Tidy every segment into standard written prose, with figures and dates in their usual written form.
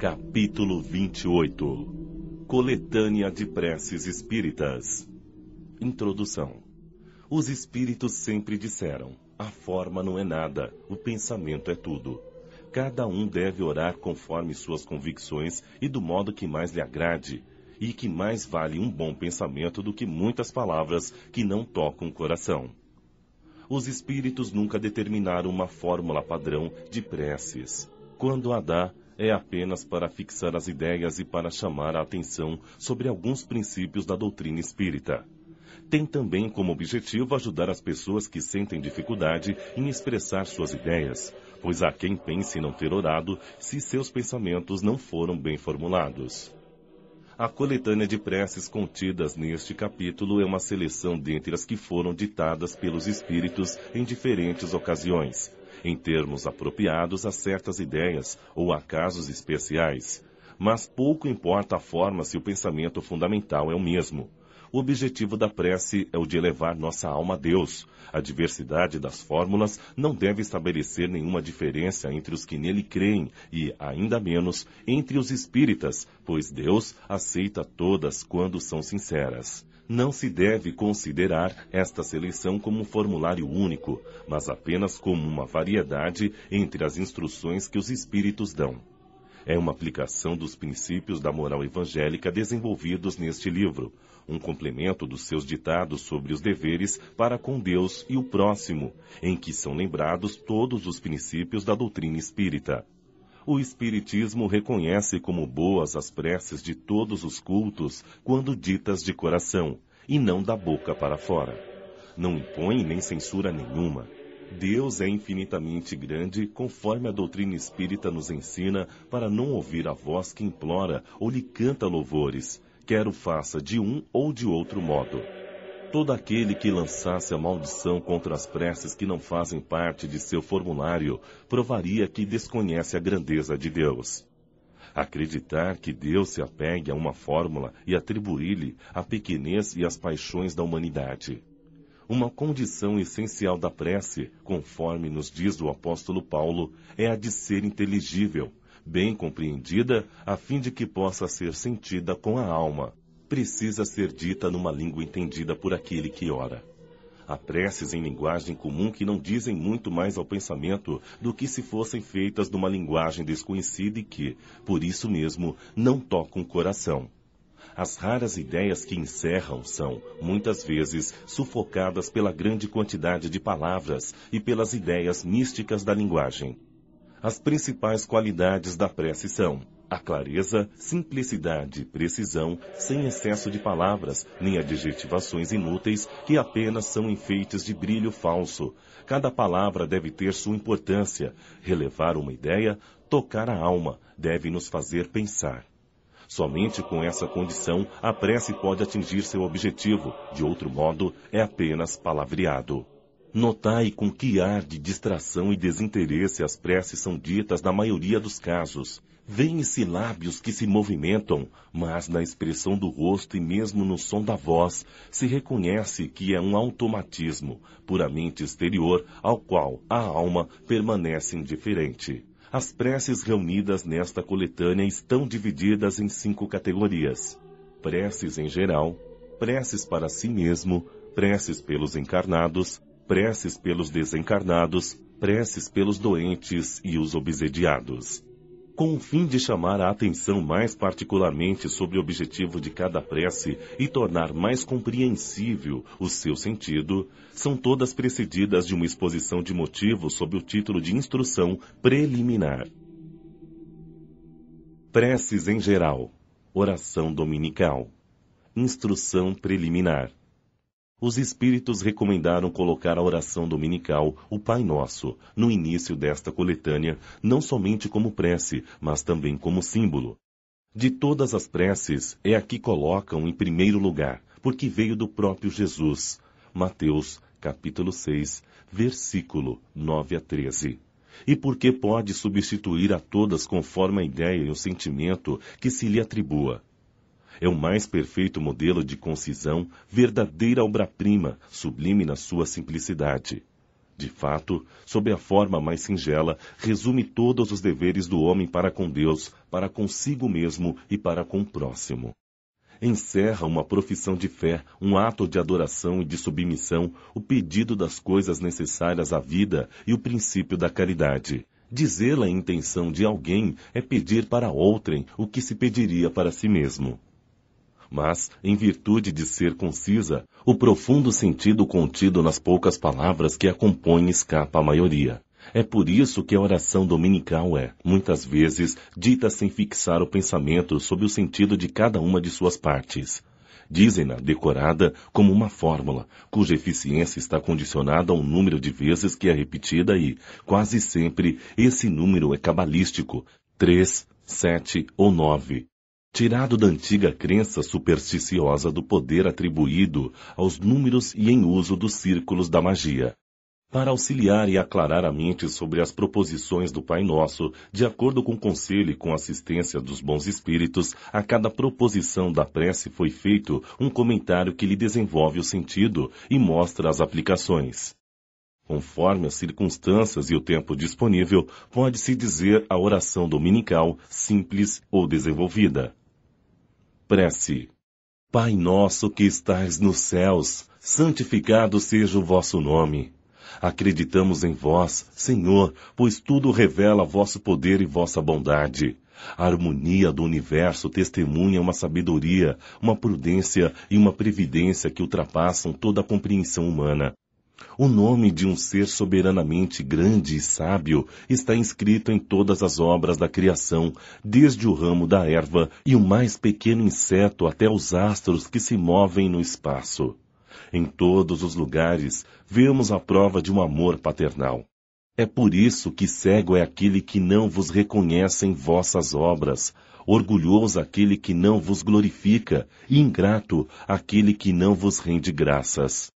Capítulo 28. Coletânea de Preces Espíritas. Introdução. Os espíritos sempre disseram: a forma não é nada, o pensamento é tudo. Cada um deve orar conforme suas convicções e do modo que mais lhe agrade, e que mais vale um bom pensamento do que muitas palavras que não tocam o coração. Os espíritos nunca determinaram uma fórmula padrão de preces. Quando a dá, é apenas para fixar as ideias e para chamar a atenção sobre alguns princípios da doutrina espírita. Tem também como objetivo ajudar as pessoas que sentem dificuldade em expressar suas ideias, pois há quem pense não ter orado se seus pensamentos não foram bem formulados. A coletânea de preces contidas neste capítulo é uma seleção dentre as que foram ditadas pelos espíritos em diferentes ocasiões, em termos apropriados a certas ideias ou a casos especiais. Mas pouco importa a forma se o pensamento fundamental é o mesmo. O objetivo da prece é o de elevar nossa alma a Deus. A diversidade das fórmulas não deve estabelecer nenhuma diferença entre os que nele creem e, ainda menos, entre os espíritas, pois Deus aceita todas quando são sinceras. Não se deve considerar esta seleção como um formulário único, mas apenas como uma variedade entre as instruções que os espíritos dão. É uma aplicação dos princípios da moral evangélica desenvolvidos neste livro, um complemento dos seus ditados sobre os deveres para com Deus e o próximo, em que são lembrados todos os princípios da doutrina espírita. O Espiritismo reconhece como boas as preces de todos os cultos quando ditas de coração, e não da boca para fora. Não impõe nem censura nenhuma. Deus é infinitamente grande, conforme a doutrina espírita nos ensina, para não ouvir a voz que implora ou lhe canta louvores, quer o faça de um ou de outro modo. Todo aquele que lançasse a maldição contra as preces que não fazem parte de seu formulário, provaria que desconhece a grandeza de Deus. Acreditar que Deus se apegue a uma fórmula e atribuir-lhe a pequenez e as paixões da humanidade. Uma condição essencial da prece, conforme nos diz o apóstolo Paulo, é a de ser inteligível, bem compreendida, a fim de que possa ser sentida com a alma. Precisa ser dita numa língua entendida por aquele que ora. Há preces em linguagem comum que não dizem muito mais ao pensamento do que se fossem feitas numa linguagem desconhecida e que, por isso mesmo, não tocam o coração. As raras ideias que encerram são, muitas vezes, sufocadas pela grande quantidade de palavras e pelas ideias místicas da linguagem. As principais qualidades da prece são a clareza, simplicidade, precisão, sem excesso de palavras, nem adjetivações inúteis que apenas são enfeites de brilho falso. Cada palavra deve ter sua importância, relevar uma ideia, tocar a alma, deve nos fazer pensar. Somente com essa condição, a prece pode atingir seu objetivo, de outro modo, é apenas palavreado. Notai com que ar de distração e desinteresse as preces são ditas na maioria dos casos. Vêem-se lábios que se movimentam, mas na expressão do rosto e mesmo no som da voz, se reconhece que é um automatismo, puramente exterior, ao qual a alma permanece indiferente. As preces reunidas nesta coletânea estão divididas em 5 categorias: preces em geral, preces para si mesmo, preces pelos encarnados, preces pelos desencarnados, preces pelos doentes e os obsediados. Com o fim de chamar a atenção mais particularmente sobre o objetivo de cada prece e tornar mais compreensível o seu sentido, são todas precedidas de uma exposição de motivos sob o título de instrução preliminar. Preces em geral. Oração dominical. Instrução preliminar. Os espíritos recomendaram colocar a oração dominical, o Pai Nosso, no início desta coletânea, não somente como prece, mas também como símbolo. De todas as preces, é a que colocam em primeiro lugar, porque veio do próprio Jesus. Mateus, capítulo 6, versículo 9 a 13. E porque pode substituir a todas conforme a ideia e o sentimento que se lhe atribua. É o mais perfeito modelo de concisão, verdadeira obra-prima, sublime na sua simplicidade. De fato, sob a forma mais singela, resume todos os deveres do homem para com Deus, para consigo mesmo e para com o próximo. Encerra uma profissão de fé, um ato de adoração e de submissão, o pedido das coisas necessárias à vida e o princípio da caridade. Dizê-la em intenção de alguém é pedir para outrem o que se pediria para si mesmo. Mas, em virtude de ser concisa, o profundo sentido contido nas poucas palavras que a compõem escapa à maioria. É por isso que a oração dominical é, muitas vezes, dita sem fixar o pensamento sobre o sentido de cada uma de suas partes. Dizem-na decorada como uma fórmula, cuja eficiência está condicionada ao número de vezes que é repetida e, quase sempre, esse número é cabalístico, 3, 7 ou 9. Tirado da antiga crença supersticiosa do poder atribuído aos números e em uso dos círculos da magia. Para auxiliar e aclarar a mente sobre as proposições do Pai Nosso, de acordo com o conselho e com a assistência dos bons espíritos, a cada proposição da prece foi feito um comentário que lhe desenvolve o sentido e mostra as aplicações. Conforme as circunstâncias e o tempo disponível, pode-se dizer a oração dominical, simples ou desenvolvida. Prece. Pai nosso que estais nos céus, santificado seja o vosso nome. Acreditamos em vós, Senhor, pois tudo revela vosso poder e vossa bondade. A harmonia do universo testemunha uma sabedoria, uma prudência e uma previdência que ultrapassam toda a compreensão humana. O nome de um ser soberanamente grande e sábio está inscrito em todas as obras da criação, desde o ramo da erva e o mais pequeno inseto até os astros que se movem no espaço. Em todos os lugares, vemos a prova de um amor paternal. É por isso que cego é aquele que não vos reconhece em vossas obras, orgulhoso aquele que não vos glorifica, e ingrato aquele que não vos rende graças.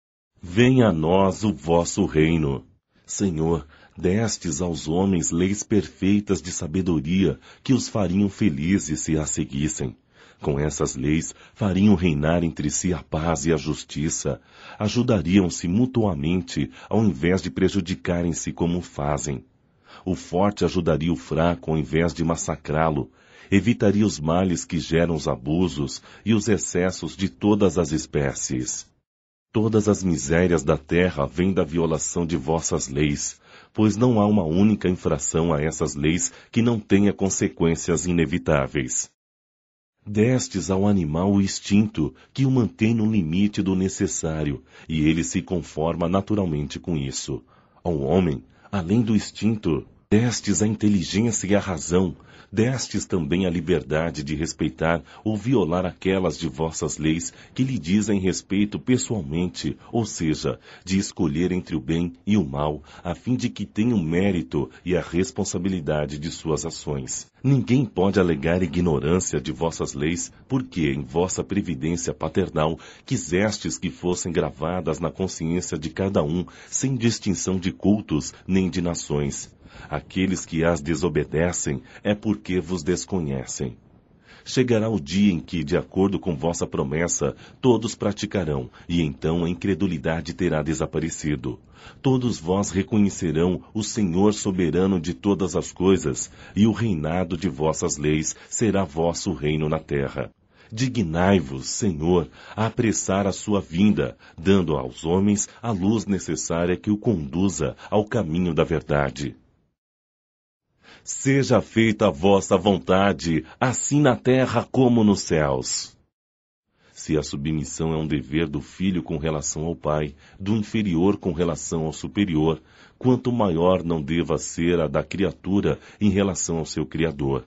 Venha a nós o vosso reino. Senhor, destes aos homens leis perfeitas de sabedoria que os fariam felizes se as seguissem. Com essas leis, fariam reinar entre si a paz e a justiça, ajudariam-se mutuamente ao invés de prejudicarem-se como fazem. O forte ajudaria o fraco ao invés de massacrá-lo, evitaria os males que geram os abusos e os excessos de todas as espécies. Todas as misérias da terra vêm da violação de vossas leis, pois não há uma única infração a essas leis que não tenha consequências inevitáveis. Destes ao animal o instinto, que o mantém no limite do necessário, e ele se conforma naturalmente com isso. Ao homem, além do instinto, destes a inteligência e a razão, destes também a liberdade de respeitar ou violar aquelas de vossas leis que lhe dizem respeito pessoalmente, ou seja, de escolher entre o bem e o mal, a fim de que tenha o mérito e a responsabilidade de suas ações. Ninguém pode alegar ignorância de vossas leis, porque em vossa previdência paternal quisestes que fossem gravadas na consciência de cada um, sem distinção de cultos nem de nações. Aqueles que as desobedecem é porque vos desconhecem. Chegará o dia em que, de acordo com vossa promessa, todos praticarão, e então a incredulidade terá desaparecido. Todos vós reconhecerão o Senhor soberano de todas as coisas, e o reinado de vossas leis será vosso reino na terra. Dignai-vos, Senhor, a apressar a sua vinda, dando aos homens a luz necessária que o conduza ao caminho da verdade. Seja feita a vossa vontade, assim na terra como nos céus. Se a submissão é um dever do filho com relação ao pai, do inferior com relação ao superior, quanto maior não deva ser a da criatura em relação ao seu Criador.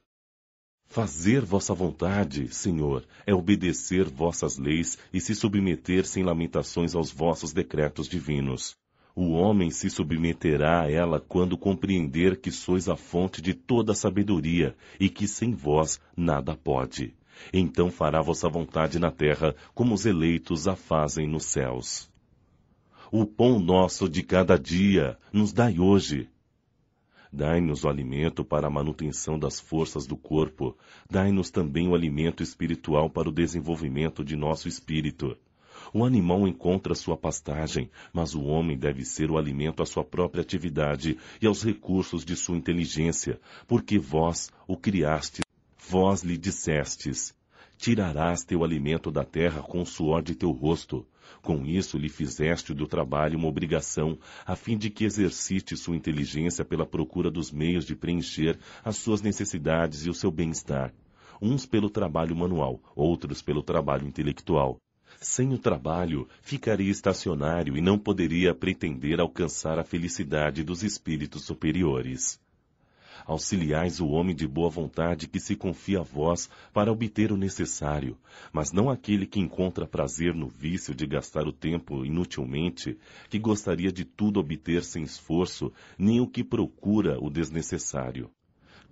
Fazer vossa vontade, Senhor, é obedecer vossas leis e se submeter sem lamentações aos vossos decretos divinos. O homem se submeterá a ela quando compreender que sois a fonte de toda a sabedoria e que sem vós nada pode. Então fará vossa vontade na terra como os eleitos a fazem nos céus. O pão nosso de cada dia nos dai hoje. Dai-nos o alimento para a manutenção das forças do corpo. Dai-nos também o alimento espiritual para o desenvolvimento de nosso espírito. O animal encontra sua pastagem, mas o homem deve ser o alimento à sua própria atividade e aos recursos de sua inteligência, porque vós o criastes, vós lhe dissestes: tirarás teu alimento da terra com o suor de teu rosto. Com isso lhe fizeste do trabalho uma obrigação, a fim de que exercite sua inteligência pela procura dos meios de preencher as suas necessidades e o seu bem-estar. Uns pelo trabalho manual, outros pelo trabalho intelectual. Sem o trabalho, ficaria estacionário e não poderia pretender alcançar a felicidade dos espíritos superiores. Auxiliais o homem de boa vontade que se confia a vós para obter o necessário, mas não aquele que encontra prazer no vício de gastar o tempo inutilmente, que gostaria de tudo obter sem esforço, nem o que procura o desnecessário.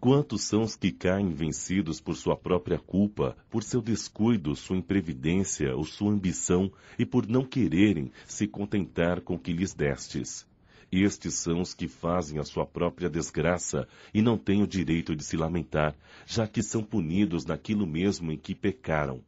Quantos são os que caem vencidos por sua própria culpa, por seu descuido, sua imprevidência ou sua ambição, e por não quererem se contentar com o que lhes destes? Estes são os que fazem a sua própria desgraça e não têm o direito de se lamentar, já que são punidos naquilo mesmo em que pecaram.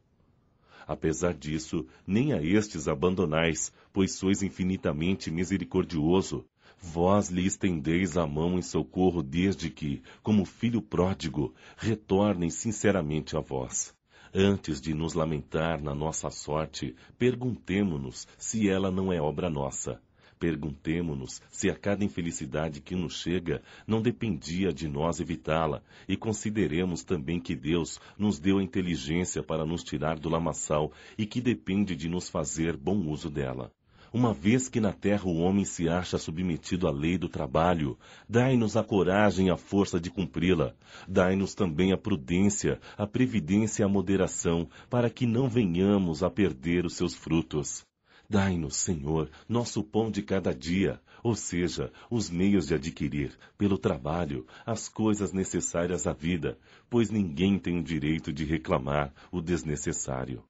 Apesar disso, nem a estes abandonais, pois sois infinitamente misericordioso. Vós lhe estendeis a mão em socorro desde que, como filho pródigo, retornem sinceramente a vós. Antes de nos lamentar na nossa sorte, perguntemo-nos se ela não é obra nossa. Perguntemo-nos se a cada infelicidade que nos chega não dependia de nós evitá-la, e consideremos também que Deus nos deu a inteligência para nos tirar do lamaçal e que depende de nos fazer bom uso dela. Uma vez que na terra o homem se acha submetido à lei do trabalho, dai-nos a coragem e a força de cumpri-la. Dai-nos também a prudência, a previdência e a moderação, para que não venhamos a perder os seus frutos. Dai-nos, Senhor, nosso pão de cada dia, ou seja, os meios de adquirir, pelo trabalho, as coisas necessárias à vida, pois ninguém tem o direito de reclamar o desnecessário.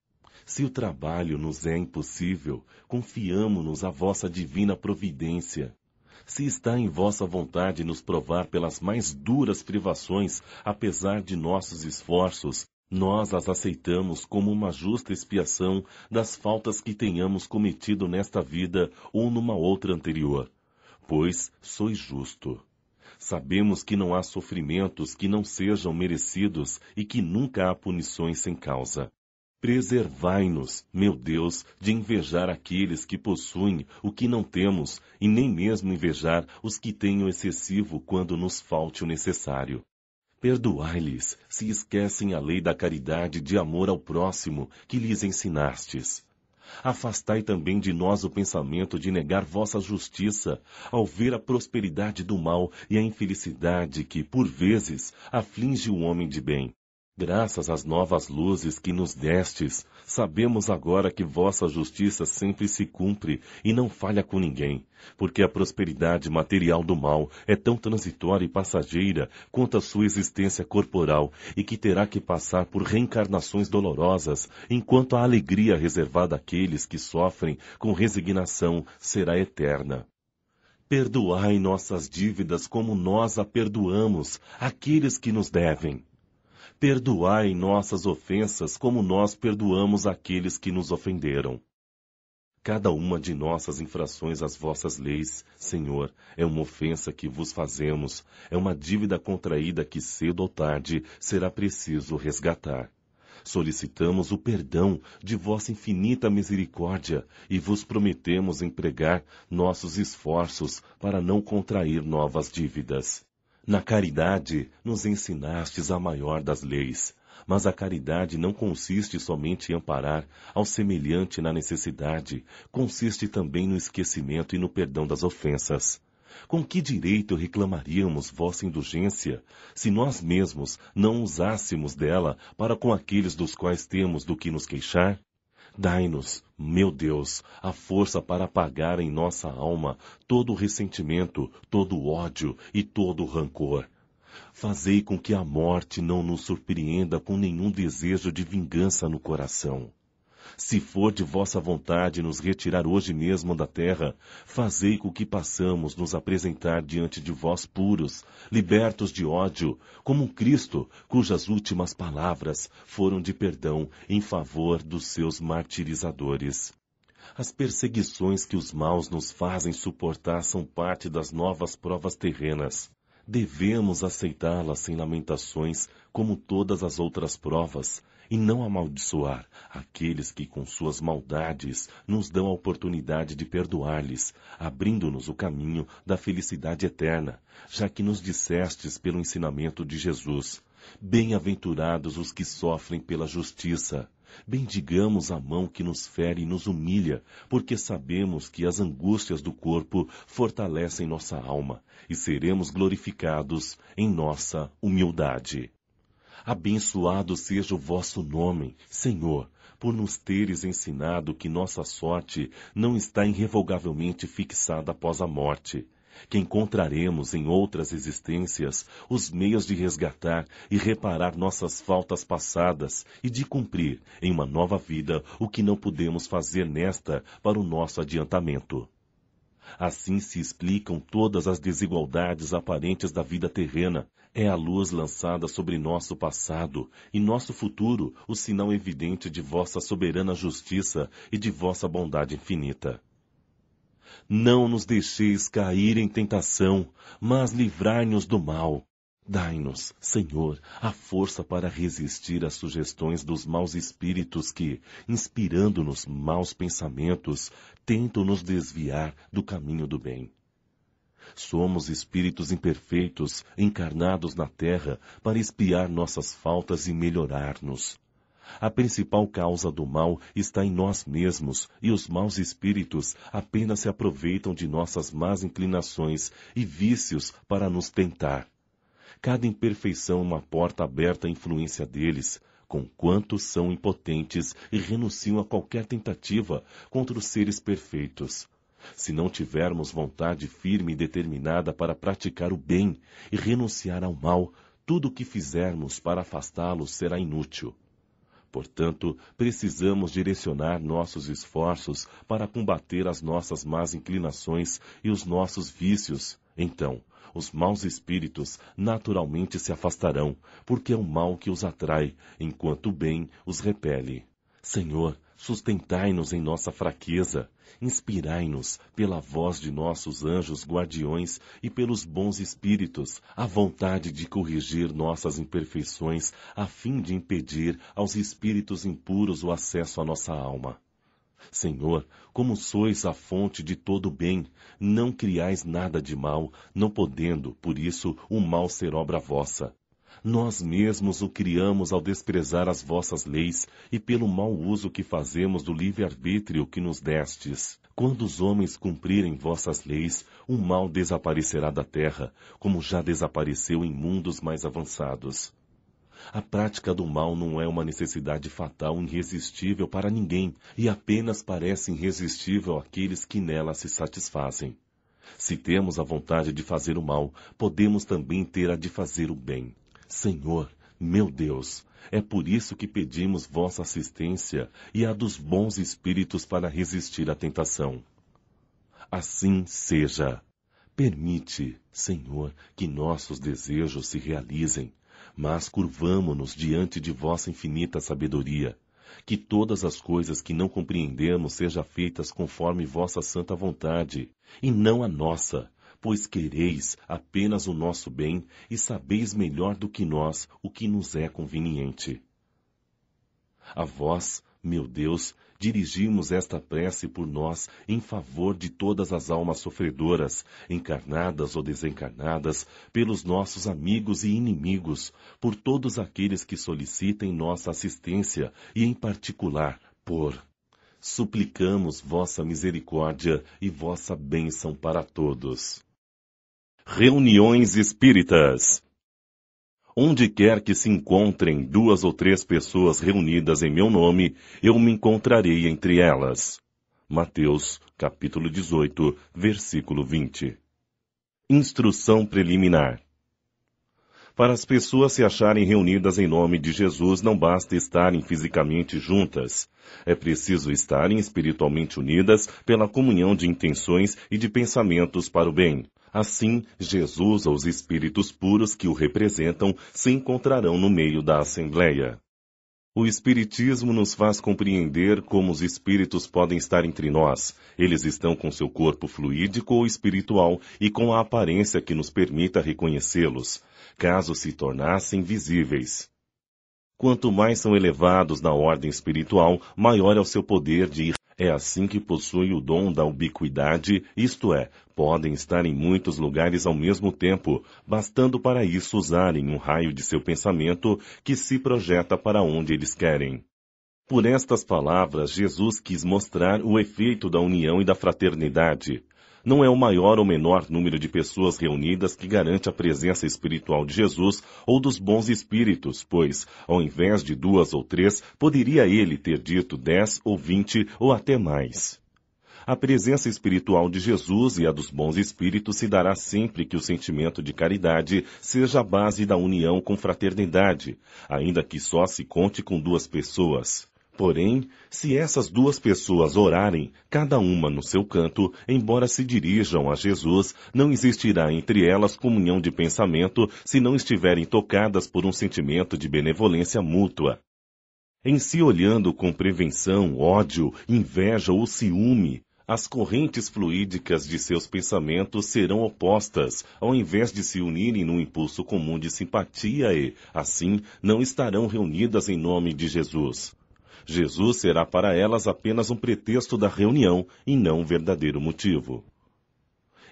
Se o trabalho nos é impossível, confiamo-nos à vossa divina providência. Se está em vossa vontade nos provar pelas mais duras privações, apesar de nossos esforços, nós as aceitamos como uma justa expiação das faltas que tenhamos cometido nesta vida ou numa outra anterior. Pois sois justo. Sabemos que não há sofrimentos que não sejam merecidos e que nunca há punições sem causa. Preservai-nos, meu Deus, de invejar aqueles que possuem o que não temos, e nem mesmo invejar os que têm o excessivo quando nos falte o necessário. Perdoai-lhes, se esquecem a lei da caridade de amor ao próximo que lhes ensinastes. Afastai também de nós o pensamento de negar vossa justiça, ao ver a prosperidade do mal e a infelicidade que, por vezes, aflige o homem de bem. Graças às novas luzes que nos destes, sabemos agora que vossa justiça sempre se cumpre e não falha com ninguém, porque a prosperidade material do mal é tão transitória e passageira quanto a sua existência corporal e que terá que passar por reencarnações dolorosas, enquanto a alegria reservada àqueles que sofrem com resignação será eterna. Perdoai nossas dívidas como nós a perdoamos àqueles que nos devem. Perdoai nossas ofensas como nós perdoamos aqueles que nos ofenderam. Cada uma de nossas infrações às vossas leis, Senhor, é uma ofensa que vos fazemos, é uma dívida contraída que cedo ou tarde será preciso resgatar. Solicitamos o perdão de vossa infinita misericórdia e vos prometemos empregar nossos esforços para não contrair novas dívidas. Na caridade, nos ensinastes a maior das leis, mas a caridade não consiste somente em amparar ao semelhante na necessidade, consiste também no esquecimento e no perdão das ofensas. Com que direito reclamaríamos vossa indulgência, se nós mesmos não usássemos dela para com aqueles dos quais temos do que nos queixar? Dai-nos, meu Deus, a força para apagar em nossa alma todo o ressentimento, todo o ódio e todo o rancor. Fazei com que a morte não nos surpreenda com nenhum desejo de vingança no coração. Se for de vossa vontade nos retirar hoje mesmo da terra, fazei com que passamos nos apresentar diante de vós puros, libertos de ódio, como um Cristo cujas últimas palavras foram de perdão em favor dos seus martirizadores. As perseguições que os maus nos fazem suportar são parte das novas provas terrenas. Devemos aceitá-las sem lamentações, como todas as outras provas, e não amaldiçoar aqueles que com suas maldades nos dão a oportunidade de perdoar-lhes, abrindo-nos o caminho da felicidade eterna, já que nos dissestes pelo ensinamento de Jesus: bem-aventurados os que sofrem pela justiça. Bendigamos a mão que nos fere e nos humilha, porque sabemos que as angústias do corpo fortalecem nossa alma e seremos glorificados em nossa humildade. Abençoado seja o vosso nome, Senhor, por nos teres ensinado que nossa sorte não está irrevogavelmente fixada após a morte, que encontraremos em outras existências os meios de resgatar e reparar nossas faltas passadas e de cumprir em uma nova vida o que não pudemos fazer nesta para o nosso adiantamento. Assim se explicam todas as desigualdades aparentes da vida terrena. É a luz lançada sobre nosso passado e nosso futuro o sinal evidente de vossa soberana justiça e de vossa bondade infinita. Não nos deixeis cair em tentação, mas livrai-nos do mal. Dai-nos, Senhor, a força para resistir às sugestões dos maus espíritos que, inspirando-nos maus pensamentos, tentam nos desviar do caminho do bem. Somos espíritos imperfeitos, encarnados na terra para expiar nossas faltas e melhorar-nos. A principal causa do mal está em nós mesmos, e os maus espíritos apenas se aproveitam de nossas más inclinações e vícios para nos tentar. Cada imperfeição é uma porta aberta à influência deles, conquanto são impotentes e renunciam a qualquer tentativa contra os seres perfeitos. Se não tivermos vontade firme e determinada para praticar o bem e renunciar ao mal, tudo o que fizermos para afastá-los será inútil. Portanto, precisamos direcionar nossos esforços para combater as nossas más inclinações e os nossos vícios. Então, os maus espíritos naturalmente se afastarão, porque é o mal que os atrai, enquanto o bem os repele. Senhor, sustentai-nos em nossa fraqueza, inspirai-nos pela voz de nossos anjos guardiões e pelos bons espíritos a vontade de corrigir nossas imperfeições, a fim de impedir aos espíritos impuros o acesso à nossa alma. Senhor, como sois a fonte de todo bem, não criais nada de mal, não podendo, por isso, o mal ser obra vossa. Nós mesmos o criamos ao desprezar as vossas leis e pelo mau uso que fazemos do livre-arbítrio que nos destes. Quando os homens cumprirem vossas leis, o mal desaparecerá da terra, como já desapareceu em mundos mais avançados. A prática do mal não é uma necessidade fatal irresistível para ninguém, e apenas parece irresistível àqueles que nela se satisfazem. Se temos a vontade de fazer o mal, podemos também ter a de fazer o bem. Senhor, meu Deus, é por isso que pedimos vossa assistência e a dos bons espíritos para resistir à tentação. Assim seja. Permite, Senhor, que nossos desejos se realizem, mas curvamo-nos diante de vossa infinita sabedoria. Que todas as coisas que não compreendemos sejam feitas conforme vossa santa vontade, e não a nossa, pois quereis apenas o nosso bem e sabeis melhor do que nós o que nos é conveniente. A vós, meu Deus, dirigimos esta prece por nós em favor de todas as almas sofredoras, encarnadas ou desencarnadas, pelos nossos amigos e inimigos, por todos aqueles que solicitem nossa assistência e, em particular, suplicamos vossa misericórdia e vossa bênção para todos. Reuniões espíritas. Onde quer que se encontrem 2 ou 3 pessoas reunidas em meu nome, eu me encontrarei entre elas. Mateus, capítulo 18, versículo 20. Instrução preliminar. Para as pessoas se acharem reunidas em nome de Jesus, não basta estarem fisicamente juntas. É preciso estarem espiritualmente unidas pela comunhão de intenções e de pensamentos para o bem. Assim, Jesus ou os espíritos puros que o representam se encontrarão no meio da assembleia. O Espiritismo nos faz compreender como os espíritos podem estar entre nós. Eles estão com seu corpo fluídico ou espiritual e com a aparência que nos permita reconhecê-los, caso se tornassem visíveis. Quanto mais são elevados na ordem espiritual, maior é o seu poder de ir. É assim que possuem o dom da ubiquidade, isto é, podem estar em muitos lugares ao mesmo tempo, bastando para isso usarem um raio de seu pensamento que se projeta para onde eles querem. Por estas palavras, Jesus quis mostrar o efeito da união e da fraternidade. Não é o maior ou menor número de pessoas reunidas que garante a presença espiritual de Jesus ou dos bons espíritos, pois, ao invés de 2 ou 3, poderia ele ter dito 10 ou 20 ou até mais. A presença espiritual de Jesus e a dos bons espíritos se dará sempre que o sentimento de caridade seja a base da união com fraternidade, ainda que só se conte com 2 pessoas. Porém, se essas 2 pessoas orarem, cada uma no seu canto, embora se dirijam a Jesus, não existirá entre elas comunhão de pensamento se não estiverem tocadas por um sentimento de benevolência mútua. Em se olhando com prevenção, ódio, inveja ou ciúme, as correntes fluídicas de seus pensamentos serão opostas, ao invés de se unirem num impulso comum de simpatia e, assim, não estarão reunidas em nome de Jesus. Jesus será para elas apenas um pretexto da reunião e não um verdadeiro motivo.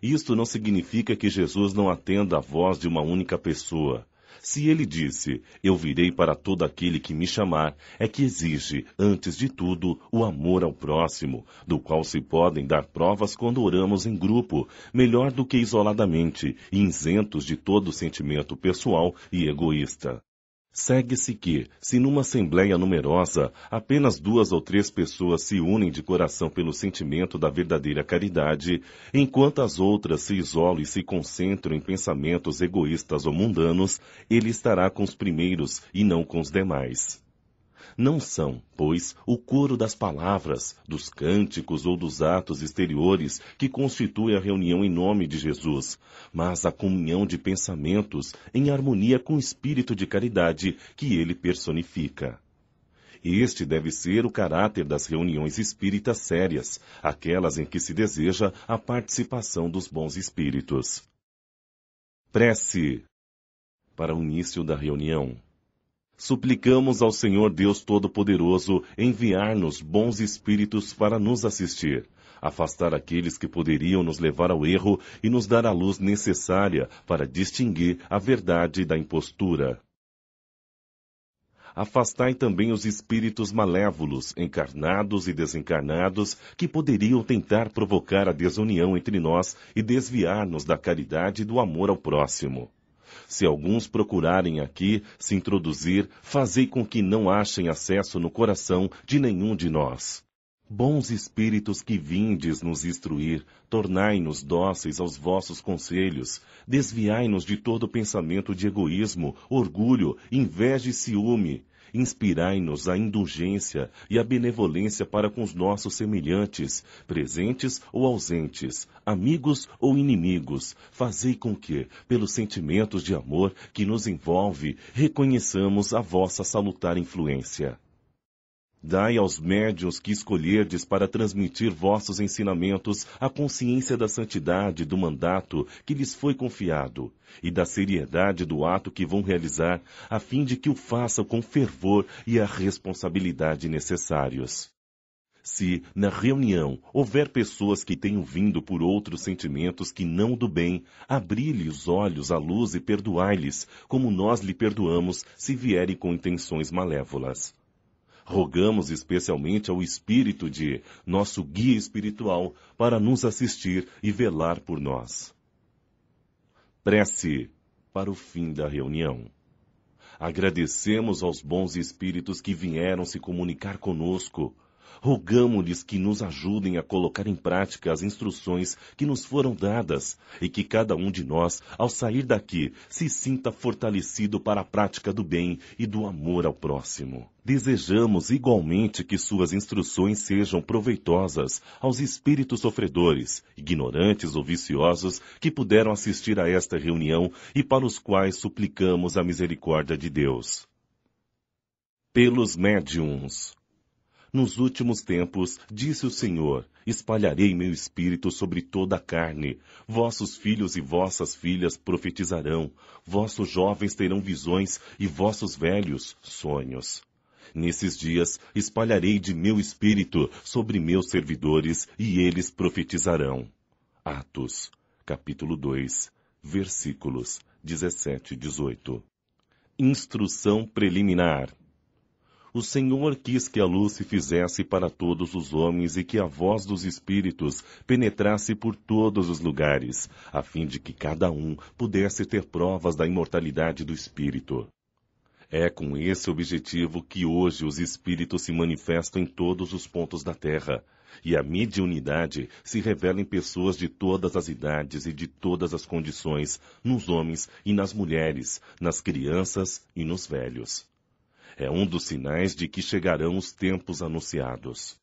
Isto não significa que Jesus não atenda à voz de uma única pessoa. Se ele disse, eu virei para todo aquele que me chamar, é que exige, antes de tudo, o amor ao próximo, do qual se podem dar provas quando oramos em grupo, melhor do que isoladamente, e isentos de todo sentimento pessoal e egoísta. Segue-se que, se numa assembleia numerosa, apenas 2 ou 3 pessoas se unem de coração pelo sentimento da verdadeira caridade, enquanto as outras se isolam e se concentram em pensamentos egoístas ou mundanos, ele estará com os primeiros e não com os demais. Não são, pois, o coro das palavras, dos cânticos ou dos atos exteriores que constitui a reunião em nome de Jesus, mas a comunhão de pensamentos em harmonia com o espírito de caridade que ele personifica. Este deve ser o caráter das reuniões espíritas sérias, aquelas em que se deseja a participação dos bons espíritos. Prece para o início da reunião. Suplicamos ao Senhor Deus Todo-Poderoso enviar-nos bons espíritos para nos assistir, afastar aqueles que poderiam nos levar ao erro e nos dar a luz necessária para distinguir a verdade da impostura. Afastai também os espíritos malévolos, encarnados e desencarnados, que poderiam tentar provocar a desunião entre nós e desviar-nos da caridade e do amor ao próximo. Se alguns procurarem aqui se introduzir, fazei com que não achem acesso no coração de nenhum de nós. Bons espíritos que vindes nos instruir, tornai-nos dóceis aos vossos conselhos, desviai-nos de todo pensamento de egoísmo, orgulho, inveja e ciúme. Inspirai-nos a indulgência e a benevolência para com os nossos semelhantes, presentes ou ausentes, amigos ou inimigos. Fazei com que, pelos sentimentos de amor que nos envolve, reconheçamos a vossa salutar influência. Dai aos médiuns que escolherdes para transmitir vossos ensinamentos a consciência da santidade do mandato que lhes foi confiado e da seriedade do ato que vão realizar, a fim de que o façam com fervor e a responsabilidade necessários. Se, na reunião, houver pessoas que tenham vindo por outros sentimentos que não do bem, abri-lhe os olhos à luz e perdoai-lhes, como nós lhe perdoamos se vierem com intenções malévolas. Rogamos especialmente ao Espírito de nosso guia espiritual para nos assistir e velar por nós. Prece para o fim da reunião. Agradecemos aos bons espíritos que vieram se comunicar conosco. Rogamo-lhes que nos ajudem a colocar em prática as instruções que nos foram dadas e que cada um de nós, ao sair daqui, se sinta fortalecido para a prática do bem e do amor ao próximo. Desejamos igualmente que suas instruções sejam proveitosas aos espíritos sofredores, ignorantes ou viciosos que puderam assistir a esta reunião e para os quais suplicamos a misericórdia de Deus. Pelos médiuns. Nos últimos tempos, disse o Senhor, espalharei meu espírito sobre toda a carne. Vossos filhos e vossas filhas profetizarão, vossos jovens terão visões e vossos velhos sonhos. Nesses dias espalharei de meu espírito sobre meus servidores e eles profetizarão. Atos, capítulo 2, versículos 17 e 18. Instrução preliminar. O Senhor quis que a luz se fizesse para todos os homens e que a voz dos Espíritos penetrasse por todos os lugares, a fim de que cada um pudesse ter provas da imortalidade do Espírito. É com esse objetivo que hoje os Espíritos se manifestam em todos os pontos da Terra, e a mediunidade se revela em pessoas de todas as idades e de todas as condições, nos homens e nas mulheres, nas crianças e nos velhos. É um dos sinais de que chegarão os tempos anunciados.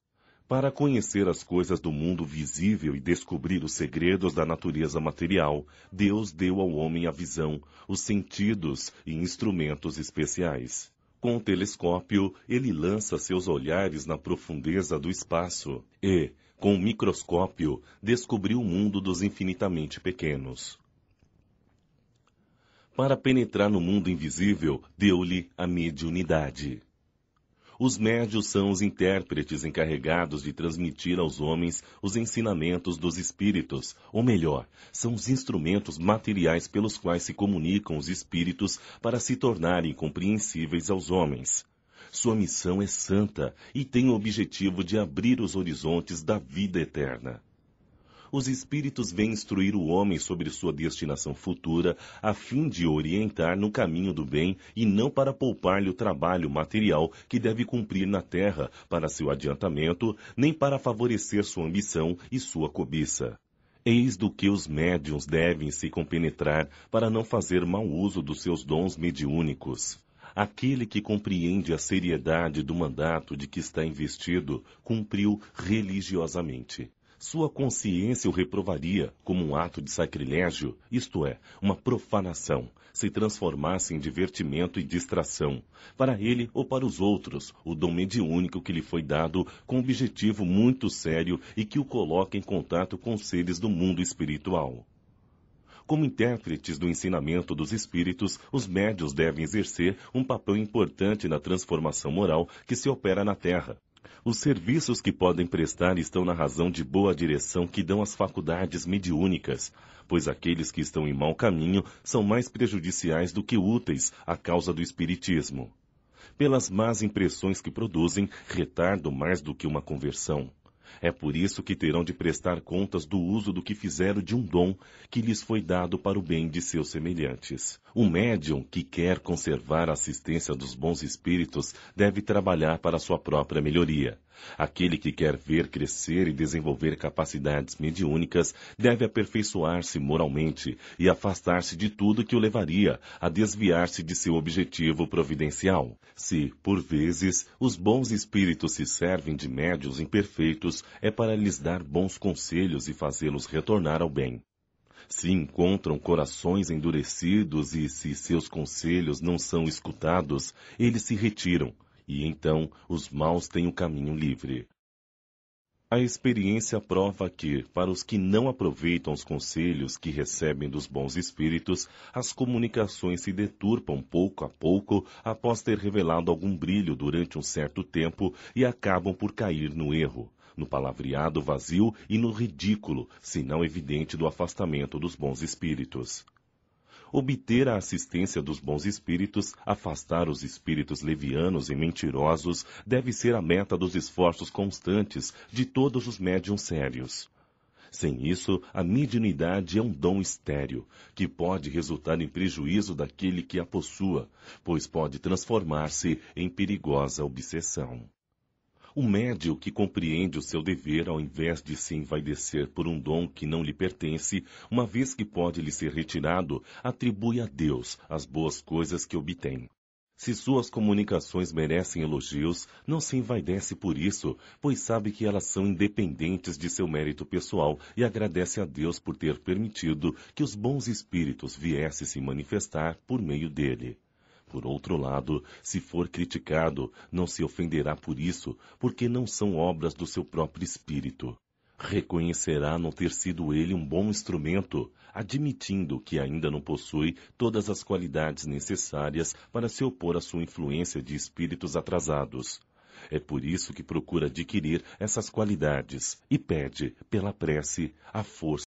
Para conhecer as coisas do mundo visível e descobrir os segredos da natureza material, Deus deu ao homem a visão, os sentidos e instrumentos especiais. Com o telescópio, ele lança seus olhares na profundeza do espaço e, com o microscópio, descobriu o mundo dos infinitamente pequenos. Para penetrar no mundo invisível, deu-lhe a mediunidade. Os médios são os intérpretes encarregados de transmitir aos homens os ensinamentos dos espíritos, ou melhor, são os instrumentos materiais pelos quais se comunicam os espíritos para se tornarem compreensíveis aos homens. Sua missão é santa e tem o objetivo de abrir os horizontes da vida eterna. Os espíritos vêm instruir o homem sobre sua destinação futura, a fim de o orientar no caminho do bem e não para poupar-lhe o trabalho material que deve cumprir na terra para seu adiantamento, nem para favorecer sua ambição e sua cobiça. Eis do que os médiuns devem se compenetrar para não fazer mau uso dos seus dons mediúnicos. Aquele que compreende a seriedade do mandato de que está investido, cumpriu religiosamente. Sua consciência o reprovaria como um ato de sacrilégio, isto é, uma profanação, se transformasse em divertimento e distração, para ele ou para os outros, o dom mediúnico que lhe foi dado com um objetivo muito sério e que o coloca em contato com os seres do mundo espiritual. Como intérpretes do ensinamento dos espíritos, os médiuns devem exercer um papel importante na transformação moral que se opera na Terra. Os serviços que podem prestar estão na razão de boa direção que dão as faculdades mediúnicas, pois aqueles que estão em mau caminho são mais prejudiciais do que úteis à causa do espiritismo. Pelas más impressões que produzem, retardam mais do que uma conversão. É por isso que terão de prestar contas do uso do que fizeram de um dom que lhes foi dado para o bem de seus semelhantes. O médium que quer conservar a assistência dos bons espíritos deve trabalhar para sua própria melhoria. Aquele que quer ver crescer e desenvolver capacidades mediúnicas deve aperfeiçoar-se moralmente e afastar-se de tudo que o levaria a desviar-se de seu objetivo providencial. Se, por vezes, os bons espíritos se servem de médiuns imperfeitos, é para lhes dar bons conselhos e fazê-los retornar ao bem. Se encontram corações endurecidos e se seus conselhos não são escutados, eles se retiram, e então os maus têm o caminho livre. A experiência prova que, para os que não aproveitam os conselhos que recebem dos bons espíritos, as comunicações se deturpam pouco a pouco após ter revelado algum brilho durante um certo tempo e acabam por cair no erro, no palavreado vazio e no ridículo, sinal evidente do afastamento dos bons espíritos. Obter a assistência dos bons espíritos, afastar os espíritos levianos e mentirosos, deve ser a meta dos esforços constantes de todos os médiuns sérios. Sem isso, a mediunidade é um dom estéril, que pode resultar em prejuízo daquele que a possua, pois pode transformar-se em perigosa obsessão. O médium que compreende o seu dever ao invés de se envaidecer por um dom que não lhe pertence, uma vez que pode lhe ser retirado, atribui a Deus as boas coisas que obtém. Se suas comunicações merecem elogios, não se envaidece por isso, pois sabe que elas são independentes de seu mérito pessoal e agradece a Deus por ter permitido que os bons espíritos viessem se manifestar por meio dele. Por outro lado, se for criticado, não se ofenderá por isso, porque não são obras do seu próprio espírito. Reconhecerá não ter sido ele um bom instrumento, admitindo que ainda não possui todas as qualidades necessárias para se opor à sua influência de espíritos atrasados. É por isso que procura adquirir essas qualidades e pede, pela prece, a força